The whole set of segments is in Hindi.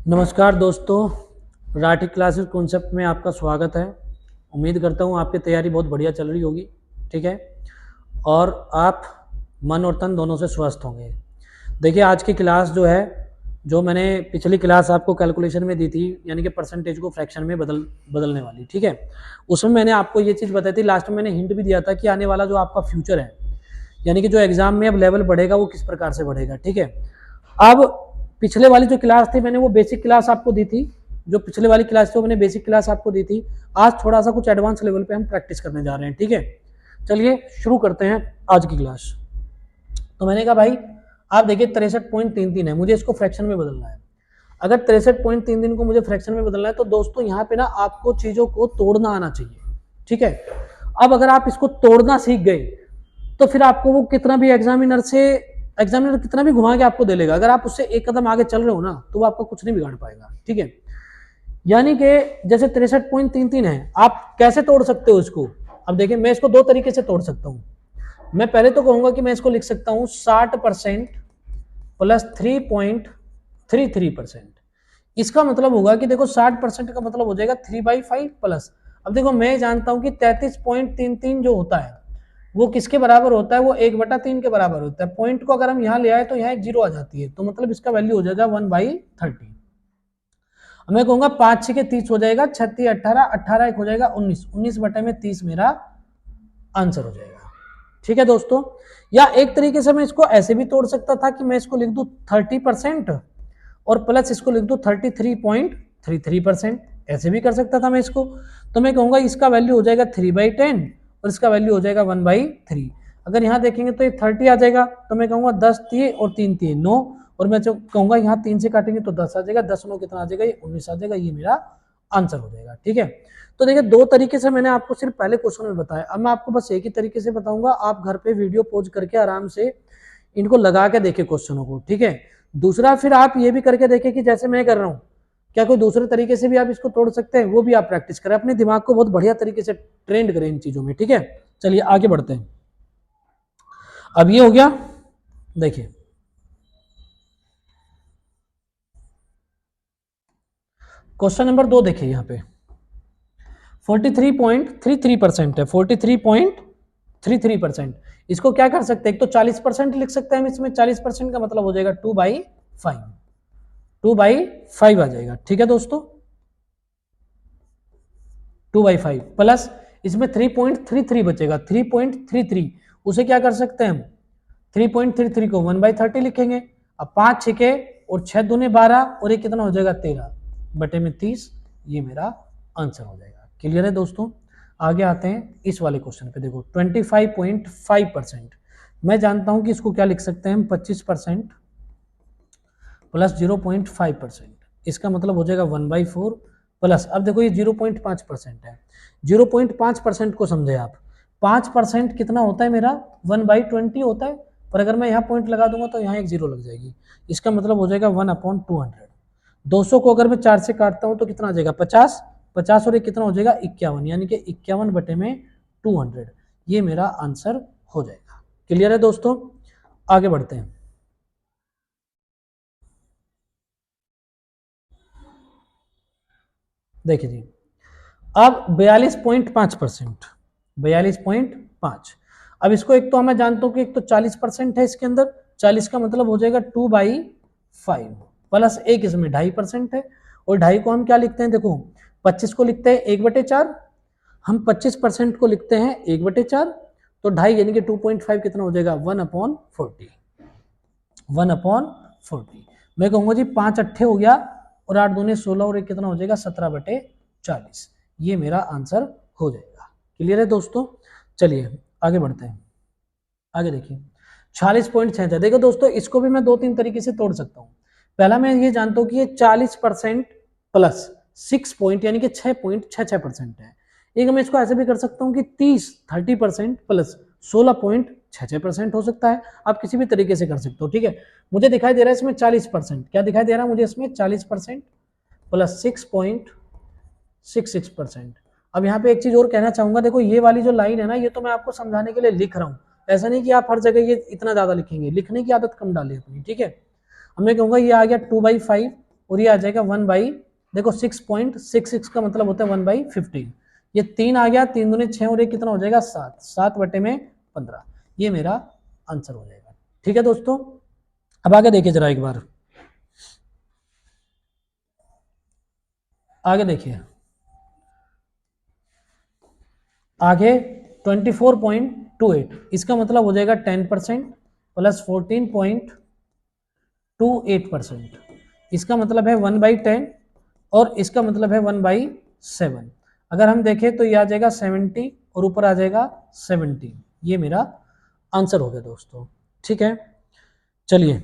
नमस्कार दोस्तों, राठी क्लासेस कॉन्सेप्ट में आपका स्वागत है। उम्मीद करता हूँ आपकी तैयारी बहुत बढ़िया चल रही होगी। ठीक है, और आप मन और तन दोनों से स्वस्थ होंगे। देखिए, आज की क्लास जो है, जो मैंने पिछली क्लास आपको कैलकुलेशन में दी थी, यानी कि परसेंटेज को फ्रैक्शन में बदलने वाली। ठीक है, उसमें मैंने आपको ये चीज़ बताई थी। लास्ट में मैंने हिंट भी दिया था कि आने वाला जो आपका फ्यूचर है, यानी कि जो एग्जाम में अब लेवल बढ़ेगा वो किस प्रकार से बढ़ेगा। ठीक है, अब पिछले वाली जो क्लास थी मैंने वो बेसिक क्लास आपको दी थी। जो पिछले वाली क्लास थी वो मैंने बेसिक क्लास आपको दी थी। आज थोड़ा सा कुछ एडवांस लेवल पे हम प्रैक्टिस करने जा रहे हैं। ठीक है, चलिए शुरू करते हैं आज की क्लास। तो मैंने कहा भाई, आप देखिए 63.33 है, मुझे इसको फ्रैक्शन में बदलना है। अगर 63.33 को मुझे फ्रैक्शन में बदलना है तो दोस्तों यहाँ पे ना आपको चीजों को तोड़ना आना चाहिए। ठीक है, अब अगर आप इसको तोड़ना सीख गए तो फिर आपको वो कितना भी एग्जामिनर कितना भी घुमा के आपको दे लेगा, अगर आप उससे एक कदम आगे चल रहे हो ना तो वो आपको कुछ नहीं बिगाड़ पाएगा। ठीक है, यानी कि जैसे 63.33 है, आप कैसे तोड़ सकते हो इसको। अब देखिए, मैं इसको दो तरीके से तोड़ सकता हूं। मैं पहले तो कहूंगा कि मैं इसको लिख सकता हूं 60% प्लस 3.33%। इसका मतलब होगा कि देखो 60% का मतलब हो जाएगा 3/5 प्लस। अब देखो, मैं जानता हूं कि 33.33 जो होता है वो किसके बराबर होता है, वो 1/3 के बराबर होता है। पॉइंट को अगर हम यहाँ ले आए तो यहाँ एक जीरो आ जाती है, तो मतलब इसका वैल्यू हो जाएगा 1/30। मैं कहूंगा 5×6 हो जाएगा 36, 18, 18 एक हो जाएगा 19, 19/30 मेरा आंसर हो जाएगा। ठीक है दोस्तों, या एक तरीके से मैं इसको ऐसे भी तोड़ सकता था कि मैं इसको लिख दूं 30% और प्लस इसको लिख दूं 33.33%। ऐसे भी कर सकता था मैं इसको। तो मैं कहूंगा इसका वैल्यू हो जाएगा 3/10 और इसका वैल्यू हो जाएगा 1/3। अगर यहाँ देखेंगे तो ये 30 आ जाएगा, तो मैं कहूंगा 10 दिए और 3 दिए 9, और मैं जो कहूंगा यहाँ 3 से काटेंगे तो 10 आ जाएगा, 10 9 कितना आ जाएगा, ये 19 आ जाएगा। ये मेरा आंसर हो जाएगा। ठीक है, तो देखिए दो तरीके से मैंने आपको सिर्फ पहले क्वेश्चन में बताया। अब मैं आपको बस एक ही तरीके से बताऊंगा, आप घर पे वीडियो पॉज करके आराम से इनको लगा के देखे क्वेश्चनों को। ठीक है, दूसरा फिर आप ये भी करके देखें कि जैसे मैं कर रहा हूँ, क्या कोई दूसरे तरीके से भी आप इसको तोड़ सकते हैं, वो भी आप प्रैक्टिस करें, अपने दिमाग को बहुत बढ़िया तरीके से ट्रेंड करें इन चीजों में। ठीक है, चलिए आगे बढ़ते हैं। अब ये हो गया, देखिए क्वेश्चन नंबर 2 देखिए, यहाँ पे 43.33% है, 43.33%। इसको क्या कर सकते हैं, एक तो 40% लिख सकते हैं हम इसमें। 40% का मतलब हो जाएगा 2/5, 2/5 आ जाएगा। ठीक है दोस्तों, 2/5 प्लस इसमें 3.33 बचेगा, 3.33। उसे क्या कर सकते हैं हम, 3.33 को 1/30 लिखेंगे। अब 5 छिके और 6 दूने 12 और ये कितना हो जाएगा 13/30। ये मेरा आंसर हो जाएगा। क्लियर है दोस्तों, आगे आते हैं इस वाले क्वेश्चन पे। देखो 25.5%, मैं जानता हूं कि इसको क्या लिख सकते हैं हम, 25% प्लस 0.5%। इसका मतलब हो जाएगा 1/4 प्लस, अब देखो ये 0.5% है, 0.5% को समझे आप। 5% कितना होता है मेरा, 1/20 होता है, पर अगर मैं यहाँ पॉइंट लगा दूंगा तो यहाँ एक जीरो लग जाएगी। इसका मतलब हो जाएगा 1/200। 200 को अगर मैं 4 से काटता हूँ तो कितना आ जाएगा 50, 50 और ये कितना हो जाएगा 51, यानी कि 51/200। ये मेरा आंसर हो जाएगा। क्लियर है दोस्तों, आगे बढ़ते हैं। देखिए जी, अब 42.5%, 42.5। अब इसको एक तो मैं जानता हूं कि एक तो 40% है इसके अंदर, 40 का मतलब हो जाएगा 2/5 प्लस एक इसमें 2.5% है, और 2.5 को हम क्या लिखते हैं, देखो 25 को लिखते हैं 1/4, हम 25% को लिखते हैं 1/4, तो 2.5 यानी कि 2.5 कितना हो जाएगा 1/40, 1/40। मैं कहूंगा जी 5 अट्ठे हो गया और 8 दूने 16 और एक कितना हो जाएगा 17/40। ये मेरा आंसर हो जाएगा। क्लियर है दोस्तों, चलिए आगे बढ़ते हैं। आगे देखिए 46.66। देखो दोस्तों, इसको भी मैं दो तीन तरीके से तोड़ सकता हूँ। पहला मैं ये जानता हूँ कि ये 40% प्लस 6 पॉइंट यानी कि 6.66% है। एक मैं इसको ऐसे भी कर सकता हूँ कि 30% प्लस 16.66% हो सकता है। आप किसी भी तरीके से कर सकते हो। ठीक है, मुझे दिखाई दे रहा है इसमें 40%, क्या दिखाई दे रहा है मुझे इसमें 40% प्लस 6.66%। अब यहाँ पे एक चीज और कहना चाहूंगा, देखो ये वाली जो लाइन है ना, ये तो मैं आपको समझाने के लिए लिख रहा हूँ, ऐसा नहीं कि आप हर जगह ये इतना ज्यादा लिखेंगे, लिखने की आदत कम डालिए अपनी। ठीक है, अब मैं कहूंगा ये आ गया 2/5 और ये आ जाएगा 1 बाई, देखो 6.66 का मतलब होता है 1/15। ये 3 आ गया, 3 दूनी 6 और ये कितना हो जाएगा 7, 7/15। ये मेरा आंसर हो जाएगा। ठीक है दोस्तों, अब आगे देखिए जरा एक बार, आगे देखिए, आगे 24.28, इसका मतलब हो जाएगा 10% प्लस 14.28%, इसका मतलब है 1/10 और इसका मतलब है 1/7। अगर हम देखें तो ये आ जाएगा 70 और ऊपर आ जाएगा 17। ये मेरा आंसर हो गया दोस्तों। ठीक है, चलिए,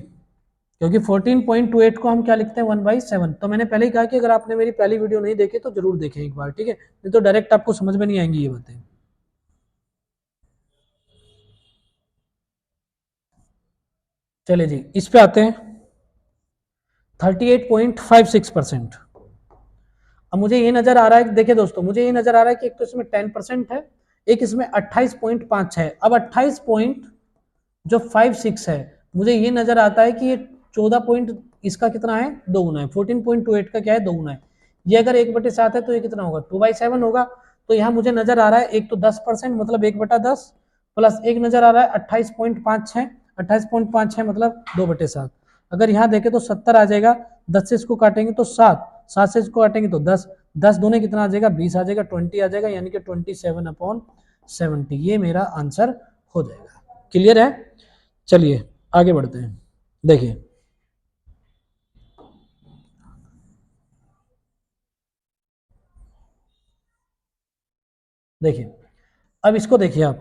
क्योंकि 14.28 को हम क्या लिखते हैं 1/7। तो मैंने पहले ही कहा कि अगर आपने मेरी पहली वीडियो नहीं देखी तो जरूर देखें एक बार, ठीक है, नहीं तो डायरेक्ट आपको समझ में नहीं आएंगी ये बातें। चलिए जी, इस पे आते हैं 38.56%। अब मुझे ये नजर आ रहा है, देखिए दोस्तों, मुझे ये नजर आ रहा है कि एक तो इसमें 10% है, एक इसमें 28.5 है। अब 28 पॉइंट जो 56 है, मुझे ये नजर आता है कि ये 14 पॉइंट इसका कितना है, दो गुना है। 14.28 का क्या है, दो गुना है। ये अगर 1/7 है तो ये कितना होगा, 2/7 होगा। तो यहाँ मुझे नजर आ रहा है एक तो 10% मतलब 1/10 प्लस एक नजर आ रहा है 28.5 है, 28.5 है मतलब 2/7। अगर यहाँ देखें तो 70 आ जाएगा, 10 से इसको काटेंगे तो 7, 7 से इसको काटेंगे तो 10, 10 दूने कितना आ जाएगा 20 आ जाएगा, 20 आ जाएगा, यानी कि 27/70। ये मेरा आंसर हो जाएगा। क्लियर है, चलिए आगे बढ़ते हैं। देखिए, देखिए अब इसको देखिए आप,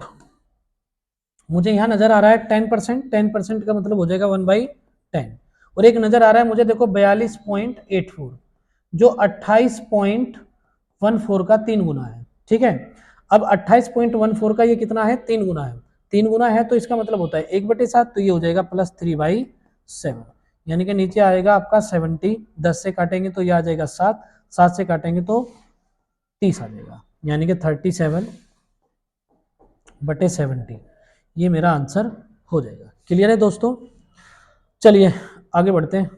मुझे यहाँ नजर आ रहा है 10%, 10% का मतलब हो जाएगा 1/10। और एक नजर आ रहा है मुझे, देखो 42.84, जो 28.14 का 3 गुना है। ठीक है, अब 28.14 का ये कितना है, 3 गुना है। 3 गुना है तो इसका मतलब होता है 1/7, तो ये हो जाएगा +3/7, यानी कि नीचे आएगा आपका 70, 10 से काटेंगे तो ये आ जाएगा 7, 7 से काटेंगे तो 30 आ जाएगा, यानी कि 37/70। ये मेरा आंसर हो जाएगा। क्लियर है दोस्तों, चलिए आगे बढ़ते हैं।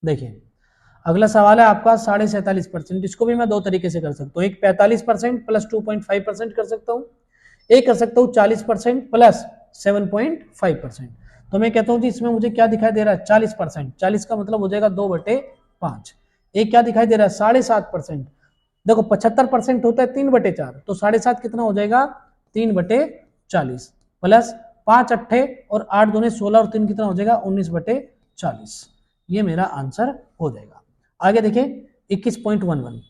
देखिए, अगला सवाल है आपका 47.5%। इसको भी मैं दो तरीके से कर सकता हूँ, एक 45% प्लस 2.5% कर सकता हूँ, एक कर सकता हूँ 40% प्लस 7.5%। तो मैं कहता हूँ जी इसमें मुझे क्या दिखाई दे रहा है, 40%, 40 का मतलब हो जाएगा 2/5। एक क्या दिखाई दे रहा है 7.5%, देखो 75% होता है 3/4, तो 7.5 कितना हो जाएगा 3/40 प्लस 5 अट्ठे और 8 दूने 16 और 3 कितना हो जाएगा 19/40। ये मेरा आंसर हो जाएगा। आगे देखिए 21.11।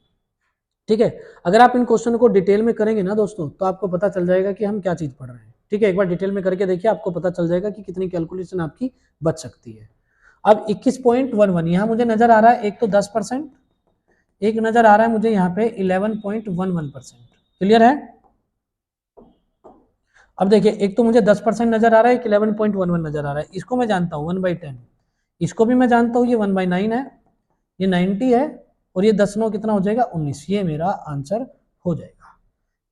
ठीक है, अगर आप इन क्वेश्चन को डिटेल में करेंगे ना दोस्तों तो आपको पता चल जाएगा कि हम क्या चीज पढ़ रहे हैं। ठीक है, एक बार डिटेल में करके देखिए, आपको पता चल जाएगा कि कितनी कैलकुलेशन आपकी बच सकती है। अब 21.11 यहाँ मुझे नजर आ रहा है एक तो 10%, एक नजर आ रहा है मुझे यहाँ पे 11.11%। क्लियर है, अब देखिए एक तो मुझे 10% नजर आ रहा है, एक 11.11 नजर आ रहा है, इसको मैं जानता हूँ 1/10, इसको भी मैं जानता हूँ ये 1/9 है, ये 90 है, और ये 10 9 कितना हो जाएगा 19। ये मेरा आंसर हो जाएगा।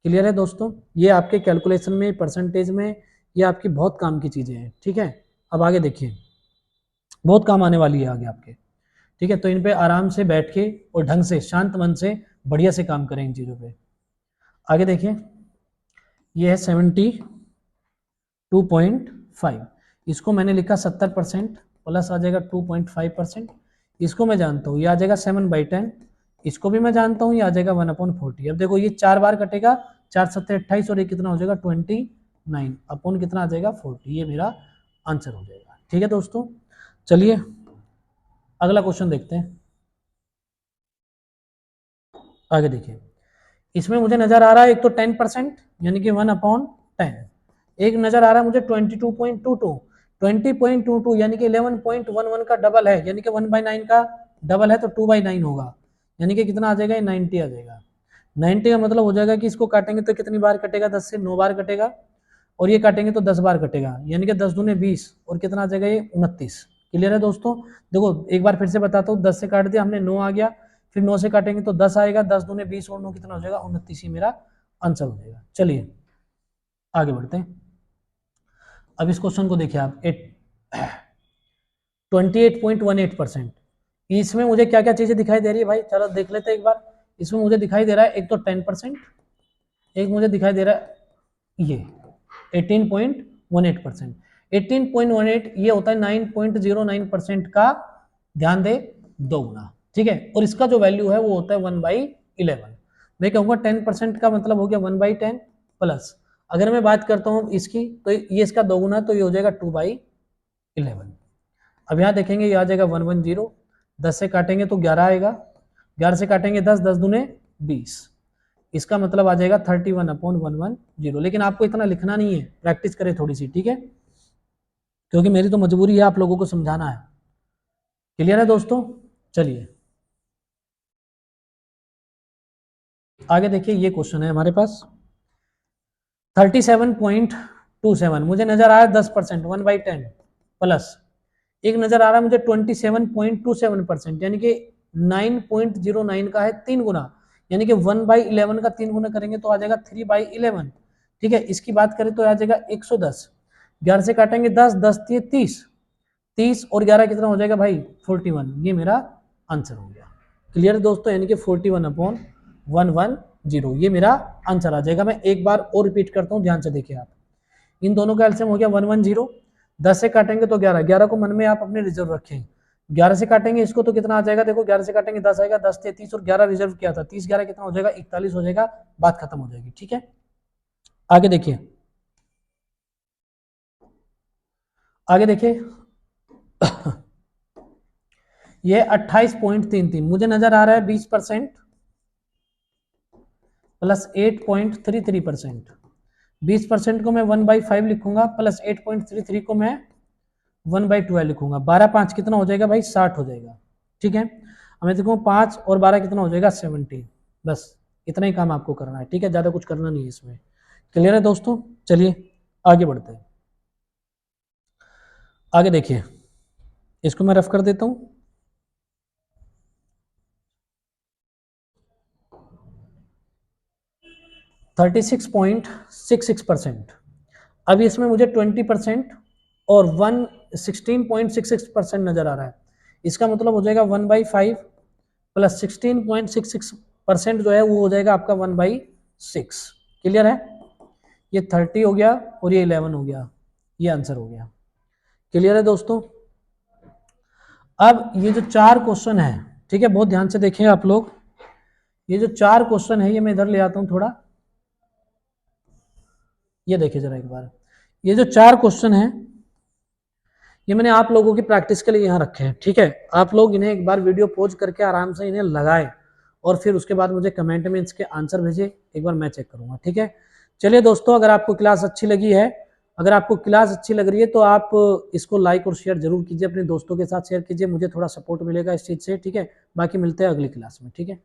क्लियर है दोस्तों, ये आपके कैलकुलेशन में, परसेंटेज में, ये आपकी बहुत काम की चीजें हैं। ठीक है, अब आगे देखिए, बहुत काम आने वाली है आगे आपके। ठीक है, तो इन पे आराम से बैठ के और ढंग से शांत मन से बढ़िया से काम करें इन चीज़ों पे। आगे देखिए, ये है 72.5, इसको मैंने लिखा 70% प्लस आ जाएगा 2.5%, इसको मैं जानता हूँ ये आ जाएगा 7/10, इसको भी मैं जानता हूँ ये आ जाएगा 1/40। अब देखो ये 4 बार कटेगा, 4 7 28 और ये कितना हो जाएगा 29 अपॉन कितना आ जाएगा 40। ये मेरा आंसर हो जाएगा। ठीक है दोस्तों, चलिए अगला क्वेश्चन देखते हैं। आगे देखिए, इसमें मुझे नजर आ रहा है एक तो 10% यानी कि 1/10, एक नजर आ रहा है मुझे 22.22, 20.22 यानी कि 11.11 का डबल है, यानी कि 1/9 का डबल है तो 2/9 होगा, यानी कि कितना आ जाएगा 90 आ जाएगा। 90 का मतलब हो जाएगा कि इसको काटेंगे तो कितनी बार कटेगा, 10 से 9 बार कटेगा, और ये काटेंगे तो 10 बार कटेगा, यानी कि 10 दूने 20 और कितना आ जाएगा ये 29। क्लियर है दोस्तों, देखो एक बार फिर से बताता हूँ, 10 से काट दिया हमने 9 आ गया, फिर 9 से काटेंगे तो 10 आएगा, 10 दूने 20 और 9 कितना हो जाएगा 29। ही मेरा आंसर हो जाएगा। चलिए आगे बढ़ते हैं। अब इस क्वेश्चन को देखिए आप, 28.18%, इसमें मुझे क्या क्या चीजें दिखाई दे रही है भाई, चलो देख लेते हैं एक बार। इसमें मुझे दिखाई दे रहा है एक तो 10%, एक मुझे दिखाई दे रहा है ये 18.18%। 18.18 ये होता है 9.09% का, ध्यान दे, दो गुना, ठीक है। और इसका जो वैल्यू है वो होता है 1/11। मैं कहूँगा 10% का मतलब हो गया 1/10 प्लस, अगर मैं बात करता हूँ इसकी तो ये इसका दो गुना, तो ये हो जाएगा 2/11। अब यहाँ देखेंगे ये आ जाएगा 110, 10 से काटेंगे तो 11 आएगा, 11 से काटेंगे 10, 10 दूने 20, इसका मतलब आ जाएगा 31/110। लेकिन आपको इतना लिखना नहीं है, प्रैक्टिस करें थोड़ी सी, ठीक है, क्योंकि मेरी तो मजबूरी है आप लोगों को समझाना है। क्लियर है दोस्तों? चलिए आगे देखिए, ये क्वेश्चन है हमारे पास 37.27, मुझे नजर आ रहा है 10%, 1/10 प्लस, एक नजर आ रहा है मुझे 27.27%, यानी कि 9.09 का है 3 गुना, यानी कि 1/11 का 3 गुना करेंगे तो आ जाएगा 3/11, ठीक है। इसकी बात करें तो आ जाएगा 110, 11 से काटेंगे 10, 10 30, 30 और 11 कितना हो जाएगा भाई 41, ये मेरा आंसर हो गया। क्लियर है दोस्तों, यानी कि 41/110, ये मेरा आंसर आ जाएगा। मैं एक बार और रिपीट करता हूँ, ध्यान से देखिए आप, इन दोनों का एलसीएम हो गया 110, 10 से काटेंगे तो 11, 11 को मन में आप अपने रिजर्व रखें, 11 से काटेंगे इसको तो कितना आ जाएगा, देखो 11 से काटेंगे 10 आएगा, 10 30 और 11 रिजर्व किया था, 30 11 कितना हो जाएगा 41 हो जाएगा, बात खत्म हो जाएगी, ठीक है। आगे देखिए, आगे देखिए ये 28.33, मुझे नजर आ रहा है 20% प्लस 8.33%। 20% को मैं 1/5 लिखूंगा, प्लस 8.33 को मैं 1/12 लिखूंगा, 12 5 कितना हो जाएगा भाई 60 हो जाएगा, ठीक है। अब मैं देखूँ 5 और 12 कितना हो जाएगा 70, बस इतना ही काम आपको करना है, ठीक है, ज़्यादा कुछ करना नहीं है इसमें। क्लियर है दोस्तों? चलिए आगे बढ़ते हैं। आगे देखिए, इसको मैं रफ कर देता हूँ। %36.66, अभी इसमें मुझे 20% और 16.66% नजर आ रहा है, इसका मतलब हो जाएगा 1/5 प्लस 16.66% जो है वो हो जाएगा आपका 1/6। क्लियर है? ये 30 हो गया और ये 11 हो गया, ये आंसर हो गया। क्लियर है दोस्तों? अब ये जो चार क्वेश्चन है, ठीक है, बहुत ध्यान से देखें आप लोग, ये जो चार क्वेश्चन है ये मैं इधर ले आता हूं थोड़ा, ये देखिए जरा एक बार, ये जो चार क्वेश्चन है ये मैंने आप लोगों की प्रैक्टिस के लिए यहाँ रखे हैं, ठीक है। आप लोग इन्हें एक बार वीडियो पॉज करके आराम से इन्हें लगाए और फिर उसके बाद मुझे कमेंट में इसके आंसर भेजे, एक बार मैं चेक करूंगा, ठीक है। चलिए दोस्तों, अगर आपको क्लास अच्छी लगी है, अगर आपको क्लास अच्छी लग रही है तो आप इसको लाइक और शेयर जरूर कीजिए, अपने दोस्तों के साथ शेयर कीजिए, मुझे थोड़ा सपोर्ट मिलेगा इस चीज़ से, ठीक है। बाकी मिलते हैं अगली क्लास में, ठीक है।